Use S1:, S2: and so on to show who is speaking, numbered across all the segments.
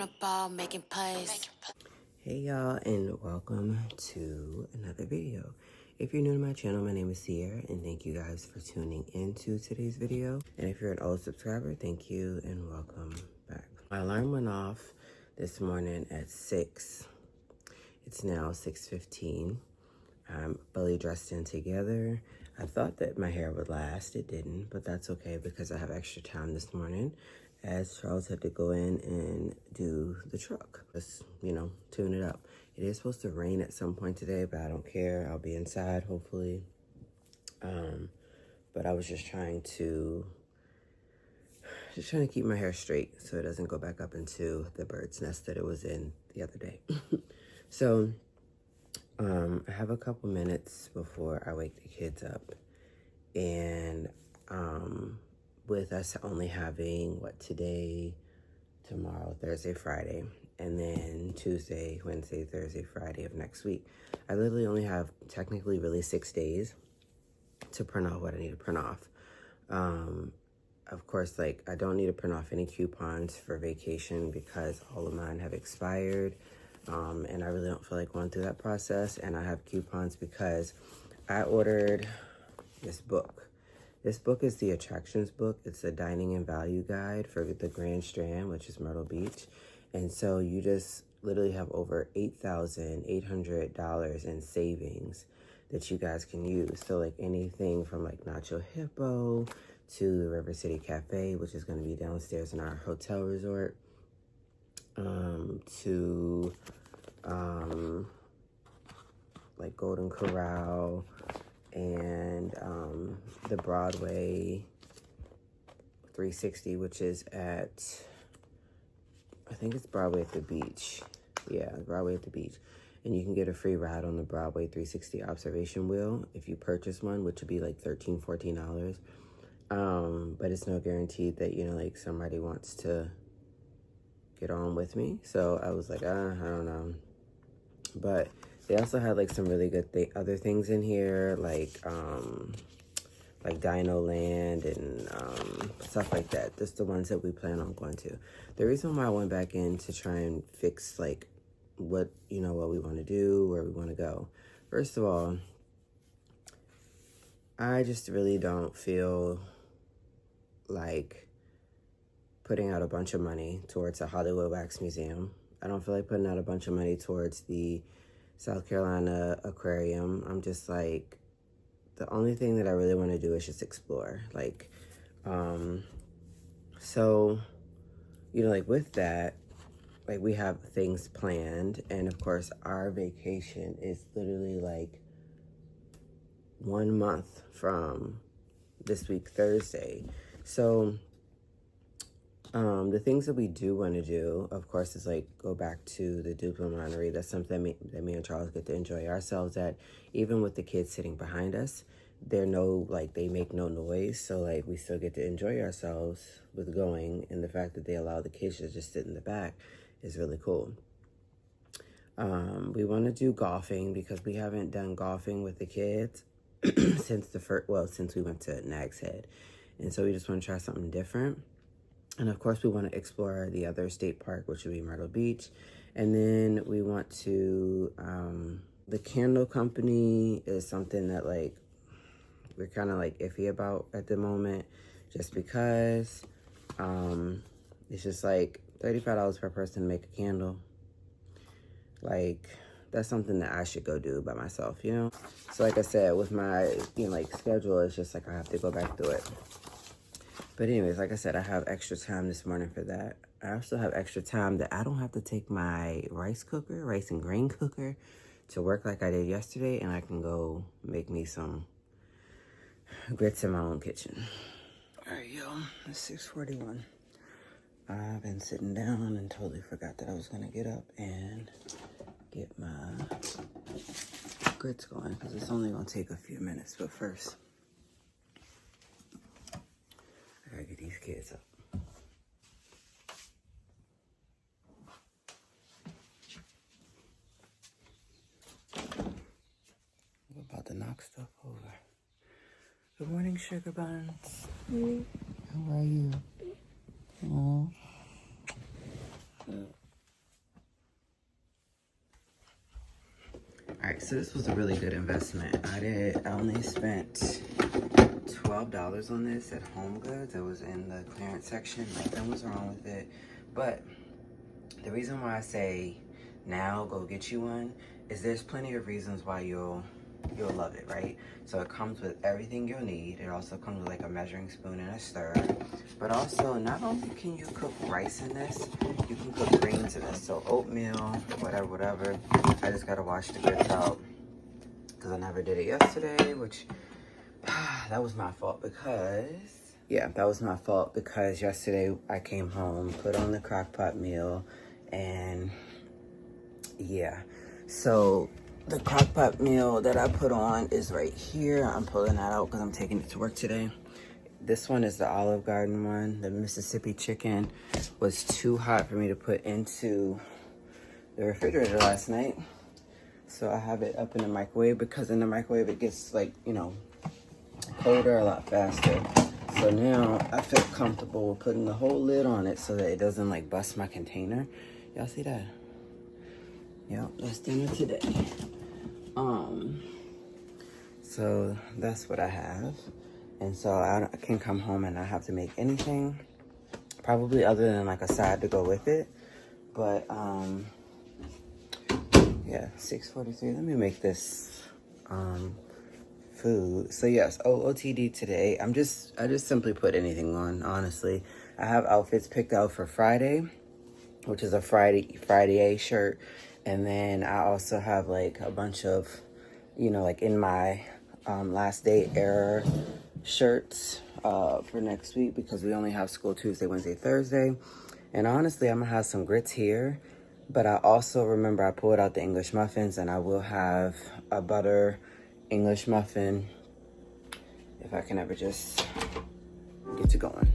S1: the ball, making plays.
S2: Hey y'all, and welcome to another video. If you're new to my channel, my name is Sierra, and thank you guys for tuning into today's video. And if you're an old subscriber, thank you and welcome back. My alarm went off this morning at 6. It's now 6:15. I'm fully dressed in together. I thought that my hair would last. It didn't, but that's okay because I have extra time this morning as Charles had to go in and do the truck. Just, tune it up. It is supposed to rain at some point today, but I don't care. I'll be inside, hopefully. But I was just trying to keep my hair straight so it doesn't go back up into the bird's nest that it was in the other day. So, I have a couple minutes before I wake the kids up. And with us only having, today, tomorrow, Thursday, Friday, and then Tuesday, Wednesday, Thursday, Friday of next week, I literally only have technically really 6 days to print off what I need to print off. Of course, I don't need to print off any coupons for vacation because all of mine have expired. And I really don't feel like going through that process. And I have coupons because I ordered this book. This book is the attractions book. It's a dining and value guide for the Grand Strand, which is Myrtle Beach. And so you just literally have over $8,800 in savings that you guys can use. So anything from Nacho Hippo to the River City Cafe, which is going to be downstairs in our hotel resort, to Golden Corral and the Broadway 360, which is at, I think it's Broadway at the beach. Yeah, Broadway at the beach. And you can get a free ride on the Broadway 360 observation wheel if you purchase one, which would be $13, $14. But it's no guarantee that, somebody wants to get on with me. So I was like, I don't know. But they also had some really good other things in here, like Dino Land and stuff like that. Just the ones that we plan on going to. The reason why I went back in to try and fix what we want to do, where we want to go. First of all, I just really don't feel like putting out a bunch of money towards a Hollywood Wax Museum. I don't feel like putting out a bunch of money towards the South Carolina Aquarium. I'm just the only thing that I really want to do is just explore. So, with that, we have things planned. And of course, our vacation is literally 1 month from this week, Thursday. So, the things that we do want to do, of course, is go back to the Duplo Winery. That's something that me and Charles get to enjoy ourselves at. Even with the kids sitting behind us, they make no noise. So we still get to enjoy ourselves with going. And the fact that they allow the kids to just sit in the back is really cool. We want to do golfing because we haven't done golfing with the kids since we went to Nag's Head. And so we just want to try something different. And of course, we want to explore the other state park, which would be Myrtle Beach. And then we want to, the candle company is something that we're kind of iffy about at the moment, just because it's just $35 per person to make a candle. That's something that I should go do by myself, So I said, with my, schedule, it's just I have to go back through it. But anyways, I said, I have extra time this morning for that. I also have extra time that I don't have to take my rice and grain cooker to work like I did yesterday, and I can go make me some grits in my own kitchen. All right, y'all, it's 6:41. I've been sitting down and totally forgot that I was going to get up and get my grits going because it's only going to take a few minutes. But first, I gotta get these kids up. We're about to knock stuff over. Good morning, sugar buns. How are you? Aww. Alright, so this was a really good investment. I only spent $12 on this at Home Goods. It was in the clearance section. Nothing was wrong with it. But the reason why I say now go get you one is there's plenty of reasons why you'll love it, right? So it comes with everything you'll need. It also comes with like a measuring spoon and a stir. But also, not only can you cook rice in this, you can cook greens in this. So oatmeal, whatever. I just gotta wash the grits out because I never did it yesterday, which that was my fault because, yeah, that was my fault because yesterday I came home, put on the crock pot meal, and yeah. So the crock pot meal that I put on is right here. I'm pulling that out because I'm taking it to work today. This one is the Olive Garden one. The Mississippi chicken was too hot for me to put into the refrigerator last night. So I have it up in the microwave because in the microwave it gets like, you know, colder a lot faster. So now I feel comfortable putting the whole lid on it so that it doesn't like bust my container. Y'all see that? Yep, that's dinner today. So that's what I have. And so I can come home and not have to make anything, probably other than like a side to go with it. But yeah, 6:43. Let me make this food. So yes, OOTD today. I just simply put anything on, honestly. I have outfits picked out for Friday, which is a Friday shirt. And then I also have like a bunch of, you know, like in my last day error shirts for next week because we only have school Tuesday, Wednesday, Thursday. And honestly, I'm gonna have some grits here. But I also remember I pulled out the English muffins and I will have a butter English muffin if I can ever just get to going.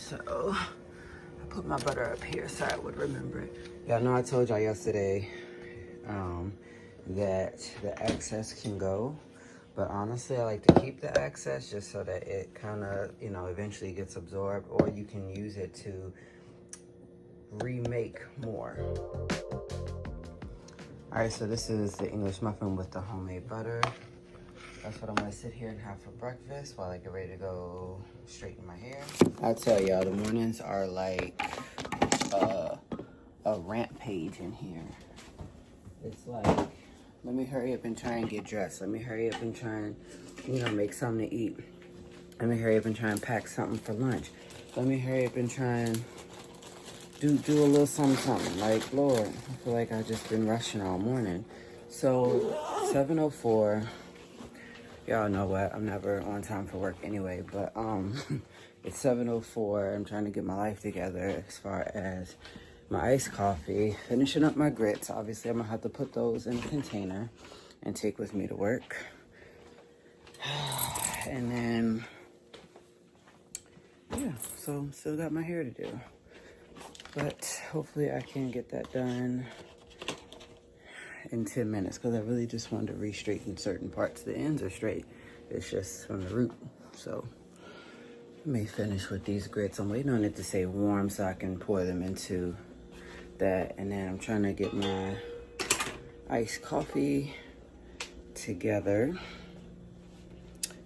S2: So I put my butter up here so I would remember it. Y'all know I told y'all yesterday that the excess can go, but honestly I like to keep the excess just so that it kind of, you know, eventually gets absorbed, or you can use it to remake more. All right, so this is the English muffin with the homemade butter. That's what I'm gonna sit here and have for breakfast while I get ready to go straighten my hair. I'll tell y'all, the mornings are like a rant page in here. It's like, let me hurry up and try and get dressed. Let me hurry up and try and, you know, make something to eat. Let me hurry up and try and pack something for lunch. Let me hurry up and try and do a little something. Like, Lord, I feel like I've just been rushing all morning. So 7:04. Y'all know what, I'm never on time for work anyway, but it's 7:04. I'm trying to get my life together as far as my iced coffee, finishing up my grits. Obviously, I'm gonna have to put those in a container and take with me to work. And then, yeah, so still got my hair to do. But hopefully I can get that done in 10 minutes because I really just wanted to re-straighten certain parts. The ends are straight. It's just from the root. So let me finish with these grits. I'm waiting on it to say warm so I can pour them into that. And then I'm trying to get my iced coffee together.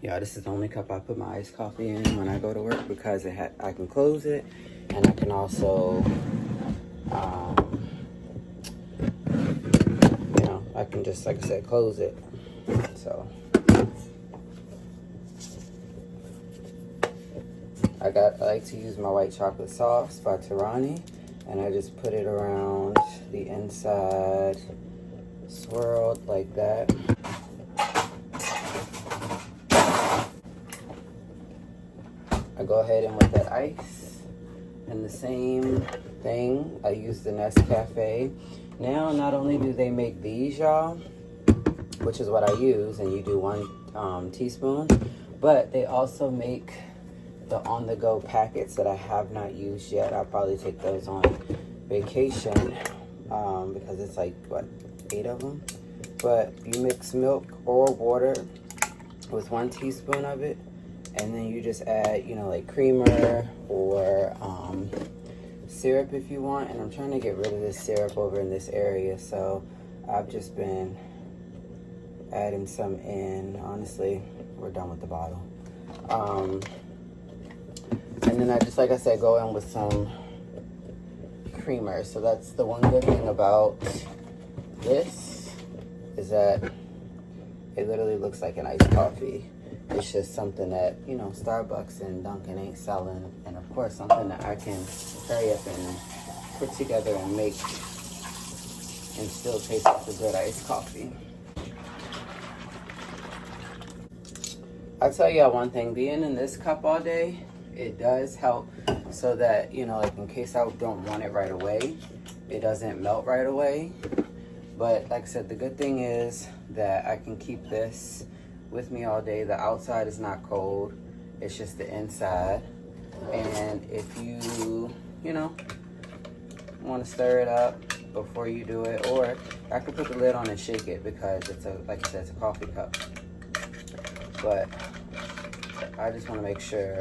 S2: Yeah, this is the only cup I put my iced coffee in when I go to work because I can close it and I can also I can just, like I said, close it. So I like to use my white chocolate sauce by Tirani, and I just put it around the inside, swirled like that. I go ahead and with that ice, and the same thing, I use the Nescafe. Now, not only do they make these, y'all, which is what I use, and you do 1 teaspoon, but they also make the on-the-go packets that I have not used yet. I'll probably take those on vacation because it's like, what, 8 of them? But you mix milk or water with 1 teaspoon of it, and then you just add, you know, like creamer or syrup if you want. And I'm trying to get rid of this syrup over in this area, so I've just been adding some in. Honestly, we're done with the bottle. And then I just, like I said, go in with some creamer. So that's the one good thing about this, is that it literally looks like an iced coffee. It's just something that, you know, Starbucks and Dunkin' ain't selling. And of course, something that I can hurry up and put together and make and still taste like a good iced coffee. I'll tell y'all one thing, being in this cup all day, it does help so that, you know, like in case I don't want it right away, it doesn't melt right away. But like I said, the good thing is that I can keep this with me all day. The outside is not cold, it's just the inside. And if you know, want to stir it up before you do it, or I could put the lid on and shake it because it's a, like I said, it's a coffee cup. But I just want to make sure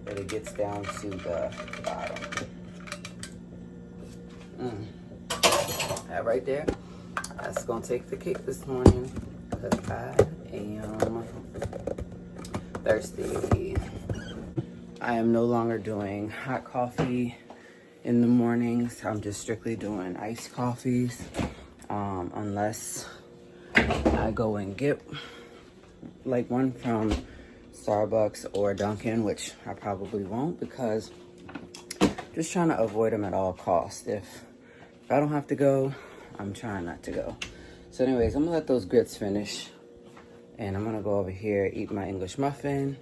S2: that it gets down to the bottom. That right there, that's gonna take the cake this morning because I am thirsty. I am no longer doing hot coffee in the mornings. I'm just strictly doing iced coffees, unless I go and get like one from Starbucks or Dunkin', which I probably won't because I'm just trying to avoid them at all costs. If I don't have to go, I'm trying not to go. So anyways, I'm gonna let those grits finish, and I'm gonna go over here, eat my English muffin,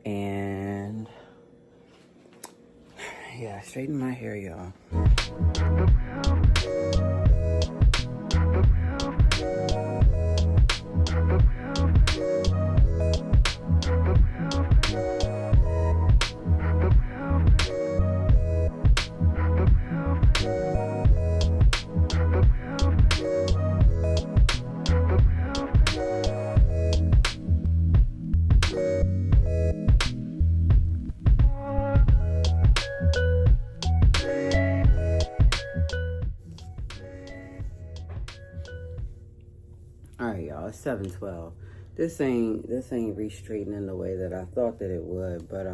S2: and yeah, straighten my hair, y'all. All right, y'all, it's 7:12. This ain't re-straightening the way that I thought that it would, but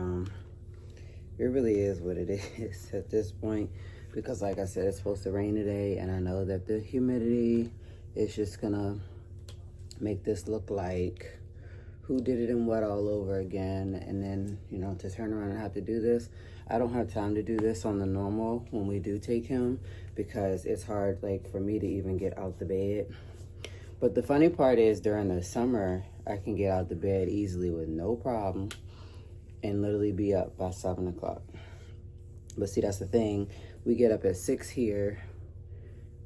S2: it really is what it is at this point, because like I said, it's supposed to rain today, and I know that the humidity is just gonna make this look like who did it and what all over again. And then, you know, to turn around and have to do this, I don't have time to do this on the normal when we do take him, because it's hard, like, for me to even get out the bed. But the funny part is, during the summer, I can get out the bed easily with no problem and literally be up by 7 o'clock. But see, that's the thing. We get up at 6 here,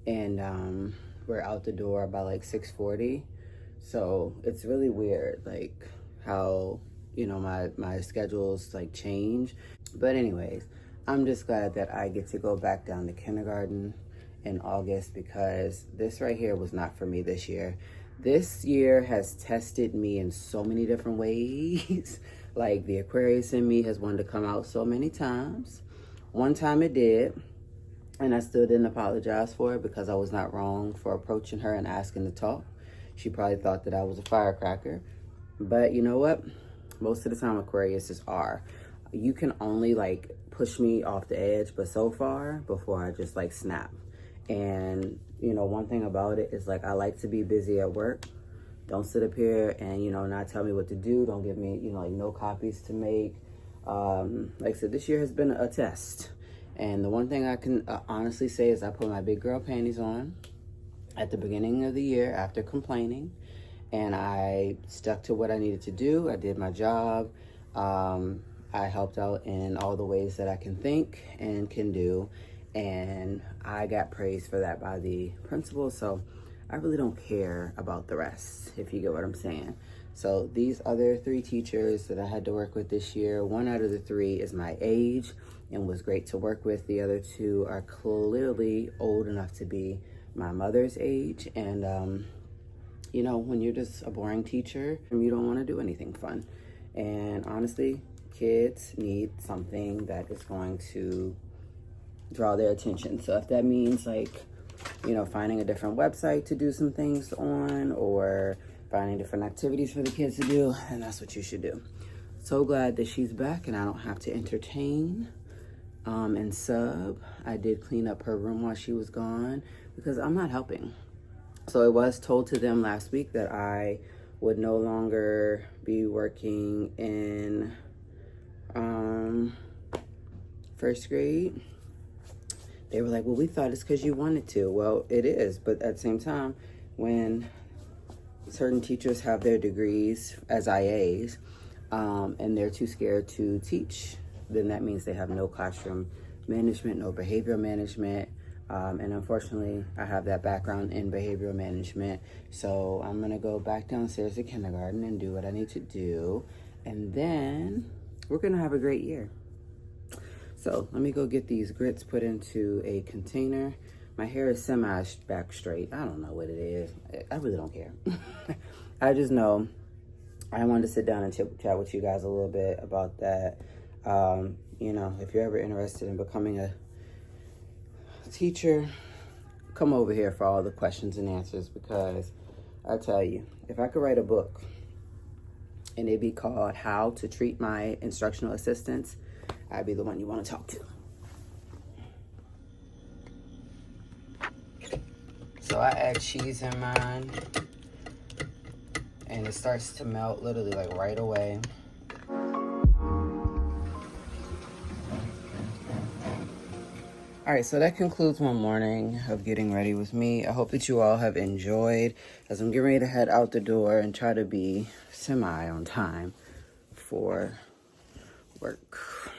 S2: and we're out the door by like 6:40. So it's really weird, like how, you know, my schedules like change. But anyways, I'm just glad that I get to go back down to kindergarten in August, because this right here was not for me this year. This year has tested me in so many different ways. Like, the Aquarius in me has wanted to come out so many times. One time it did, and I still didn't apologize for it because I was not wrong for approaching her and asking to talk. She probably thought that I was a firecracker. But you know what? Most of the time Aquariuses are. You can only like push me off the edge, but so far, before I just like snap. And, you know, one thing about it is, like, I like to be busy at work. Don't sit up here and, you know, not tell me what to do. Don't give me, you know, like, no copies to make. Like I said, this year has been a test. And the one thing I can honestly say is I put my big girl panties on at the beginning of the year after complaining. And I stuck to what I needed to do. I did my job. I helped out in all the ways that I can think and can do. And I got praised for that by the principal. So I really don't care about the rest, if you get what I'm saying. So these other 3 teachers that I had to work with this year, 1 out of the 3 is my age and was great to work with. The other 2 are clearly old enough to be my mother's age. And, you know, when you're just a boring teacher, you don't want to do anything fun. And honestly, kids need something that is going to draw their attention. So if that means, like, you know, finding a different website to do some things on, or finding different activities for the kids to do, then that's what you should do. So glad that she's back and I don't have to entertain and sub. I did clean up her room while she was gone because I'm not helping. So it was told to them last week that I would no longer be working in first grade. They were like, well, we thought it's because you wanted to. Well, it is, but at the same time, when certain teachers have their degrees as IAs and they're too scared to teach, then that means they have no classroom management, no behavioral management. And unfortunately, I have that background in behavioral management. So I'm going to go back downstairs to kindergarten and do what I need to do. And then we're going to have a great year. So let me go get these grits put into a container. My hair is semi back straight. I don't know what it is. I really don't care. I just know I wanted to sit down and chat with you guys a little bit about that. You know, if you're ever interested in becoming a teacher, come over here for all the questions and answers, because I tell you, if I could write a book and it'd be called How to Treat My Instructional Assistants, I'd be the one you want to talk to. So I add cheese in mine and it starts to melt literally like right away. All right, so that concludes my morning of getting ready with me. I hope that you all have enjoyed as I'm getting ready to head out the door and try to be semi on time for work.